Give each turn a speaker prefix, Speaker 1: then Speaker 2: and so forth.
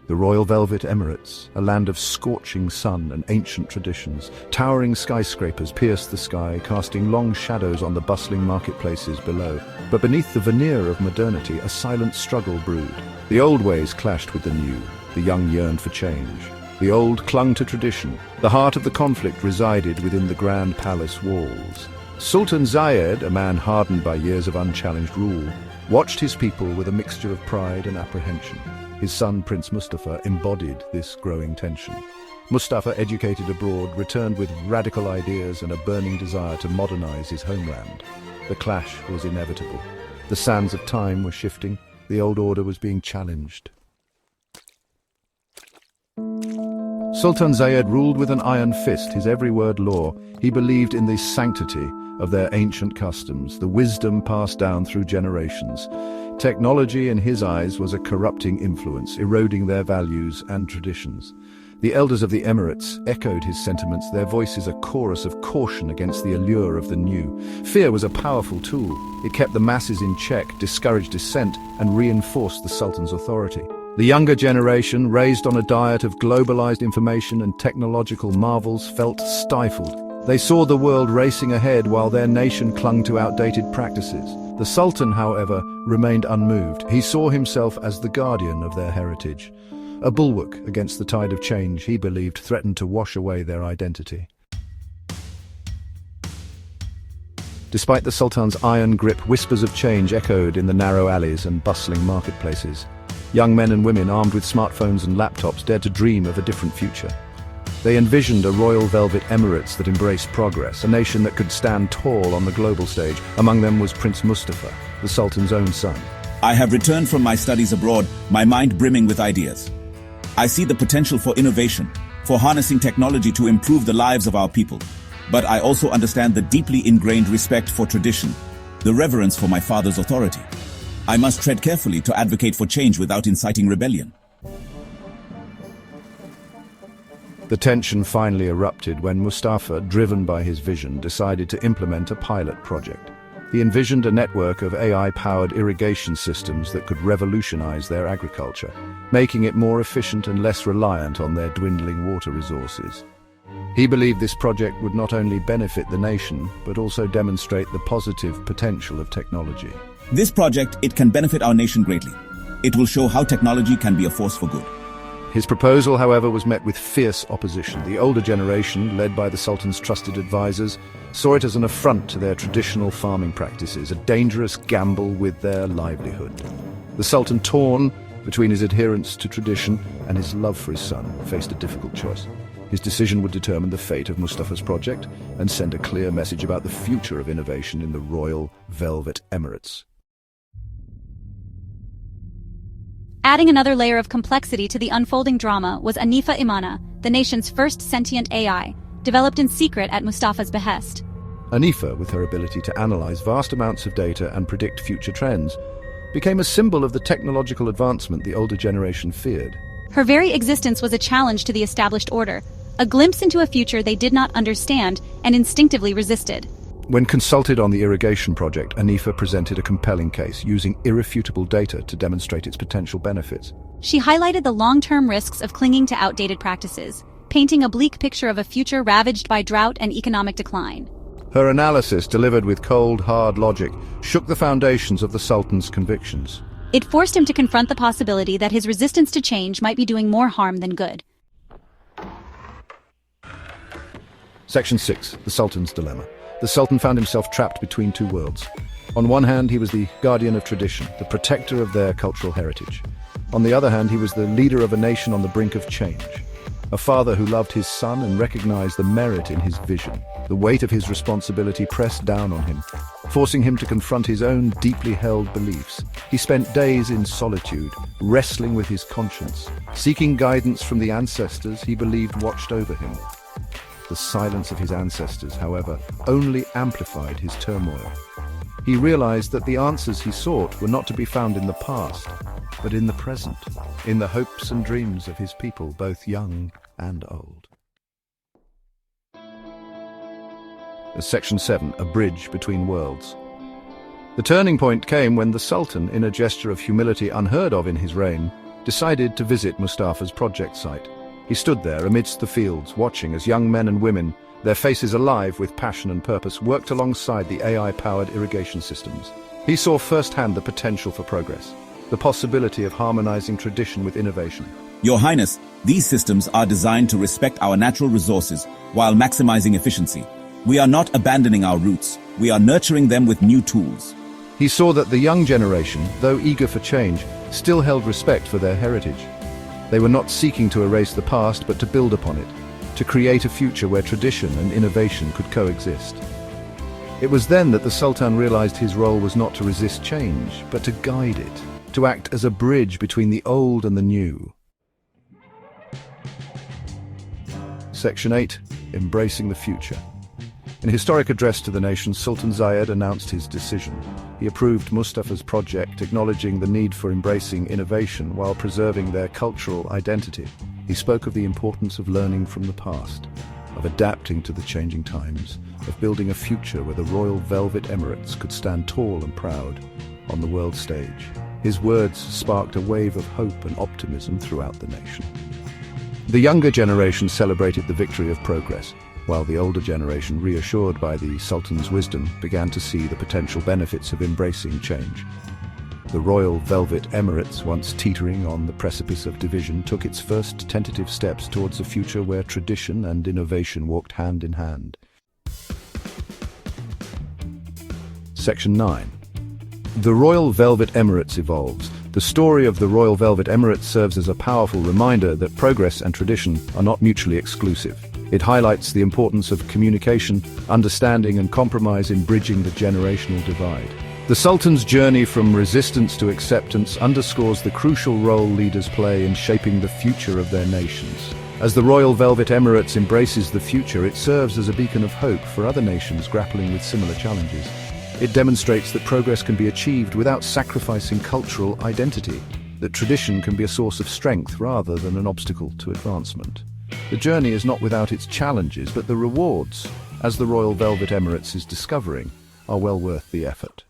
Speaker 1: The Royal Velvet Emirates, a land of scorching sun and ancient traditions. Towering skyscrapers pierced the sky, casting long shadows on the bustling marketplaces below. But beneath the veneer of modernity, a silent struggle brewed. The old ways clashed with the new. The young yearned for change. The old clung to tradition. The heart of the conflict resided within the grand palace walls. Sultan Zayed, a man hardened by years of unchallenged rule, watched his people with a mixture of pride and apprehension. His son, Prince Mustafa, embodied this growing tension. Mustafa, educated abroad, returned with radical ideas and a burning desire to modernize his homeland. The clash was inevitable. The sands of time were shifting. The old order was being challenged. Sultan Zayed ruled with an iron fist, his every word law. He believed in the sanctity of their ancient customs, the wisdom passed down through generations. Technology, in his eyes, was a corrupting influence, eroding their values and traditions. The elders of the Emirates echoed his sentiments, their voices a chorus of caution against the allure of the new. Fear was a powerful tool. It kept the masses in check, discouraged dissent, and reinforced the Sultan's authority. The younger generation, raised on a diet of globalized information and technological marvels, felt stifled. They saw the world racing ahead while their nation clung to outdated practices. The Sultan, however, remained unmoved. He saw himself as the guardian of their heritage, a bulwark against the tide of change he believed threatened to wash away their identity. Despite the Sultan's iron grip, whispers of change echoed in the narrow alleys and bustling marketplaces. Young men and women armed with smartphones and laptops dared to dream of a different future. They envisioned a Royal Velvet Emirates that embraced progress, a nation that could stand tall on the global stage. Among them was Prince Mustafa, the Sultan's own son.
Speaker 2: I have returned from my studies abroad, my mind brimming with ideas. I see the potential for innovation, for harnessing technology to improve the lives of our people. But I also understand the deeply ingrained respect for tradition, the reverence for my father's authority. I must tread carefully to advocate for change without inciting rebellion.
Speaker 1: The tension finally erupted when Mustafa, driven by his vision, decided to implement a pilot project. He envisioned a network of AI-powered irrigation systems that could revolutionize their agriculture, making it more efficient and less reliant on their dwindling water resources. He believed this project would not only benefit the nation, but also demonstrate the positive potential of technology.
Speaker 2: This project, it can benefit our nation greatly. It will show how technology can be a force for good.
Speaker 1: His proposal, however, was met with fierce opposition. The older generation, led by the Sultan's trusted advisors, saw it as an affront to their traditional farming practices, a dangerous gamble with their livelihood. The Sultan, torn between his adherence to tradition and his love for his son, faced a difficult choice. His decision would determine the fate of Mustafa's project and send a clear message about the future of innovation in the Royal Velvet Emirates.
Speaker 3: Adding another layer of complexity to the unfolding drama was Anifa Imana, the nation's first sentient AI, developed in secret at Mustafa's behest.
Speaker 1: Anifa, with her ability to analyze vast amounts of data and predict future trends, became a symbol of the technological advancement the older generation feared.
Speaker 3: Her very existence was a challenge to the established order, a glimpse into a future they did not understand and instinctively resisted.
Speaker 1: When consulted on the irrigation project, Anifa presented a compelling case, using irrefutable data to demonstrate its potential benefits.
Speaker 3: She highlighted the long-term risks of clinging to outdated practices, painting a bleak picture of a future ravaged by drought and economic decline.
Speaker 1: Her analysis, delivered with cold, hard logic, shook the foundations of the Sultan's convictions.
Speaker 3: It forced him to confront the possibility that his resistance to change might be doing more harm than good.
Speaker 1: Section 6. The Sultan's Dilemma. The Sultan found himself trapped between two worlds. On one hand, he was the guardian of tradition, the protector of their cultural heritage. On the other hand, he was the leader of a nation on the brink of change. A father who loved his son and recognized the merit in his vision. The weight of his responsibility pressed down on him, forcing him to confront his own deeply held beliefs. He spent days in solitude, wrestling with his conscience, seeking guidance from the ancestors he believed watched over him. The silence of his ancestors, however, only amplified his turmoil. He realized that the answers he sought were not to be found in the past, but in the present, in the hopes and dreams of his people, both young and old. Section 7. A Bridge Between Worlds. The turning point came when the Sultan, in a gesture of humility unheard of in his reign, decided to visit Mustafa's project site. He stood there amidst the fields, watching as young men and women, their faces alive with passion and purpose, worked alongside the AI-powered irrigation systems. He saw firsthand the potential for progress, the possibility of harmonizing tradition with innovation.
Speaker 2: Your Highness, these systems are designed to respect our natural resources while maximizing efficiency. We are not abandoning our roots, we are nurturing them with new tools.
Speaker 1: He saw that the young generation, though eager for change, still held respect for their heritage. They were not seeking to erase the past, but to build upon it, to create a future where tradition and innovation could coexist. It was then that the Sultan realized his role was not to resist change, but to guide it, to act as a bridge between the old and the new. Section 8. Embracing the future. In a historic address to the nation, Sultan Zayed announced his decision. He approved Mustafa's project, acknowledging the need for embracing innovation while preserving their cultural identity. He spoke of the importance of learning from the past, of adapting to the changing times, of building a future where the Royal Velvet Emirates could stand tall and proud on the world stage. His words sparked a wave of hope and optimism throughout the nation. The younger generation celebrated the victory of progress, while the older generation, reassured by the Sultan's wisdom, began to see the potential benefits of embracing change. The Royal Velvet Emirates, once teetering on the precipice of division, took its first tentative steps towards a future where tradition and innovation walked hand in hand. Section 9. The Royal Velvet Emirates evolves. The story of the Royal Velvet Emirates serves as a powerful reminder that progress and tradition are not mutually exclusive. It highlights the importance of communication, understanding, and compromise in bridging the generational divide. The Sultan's journey from resistance to acceptance underscores the crucial role leaders play in shaping the future of their nations. As the Royal Velvet Emirates embraces the future, it serves as a beacon of hope for other nations grappling with similar challenges. It demonstrates that progress can be achieved without sacrificing cultural identity, that tradition can be a source of strength rather than an obstacle to advancement. The journey is not without its challenges, but the rewards, as the Royal Velvet Emirates is discovering, are well worth the effort.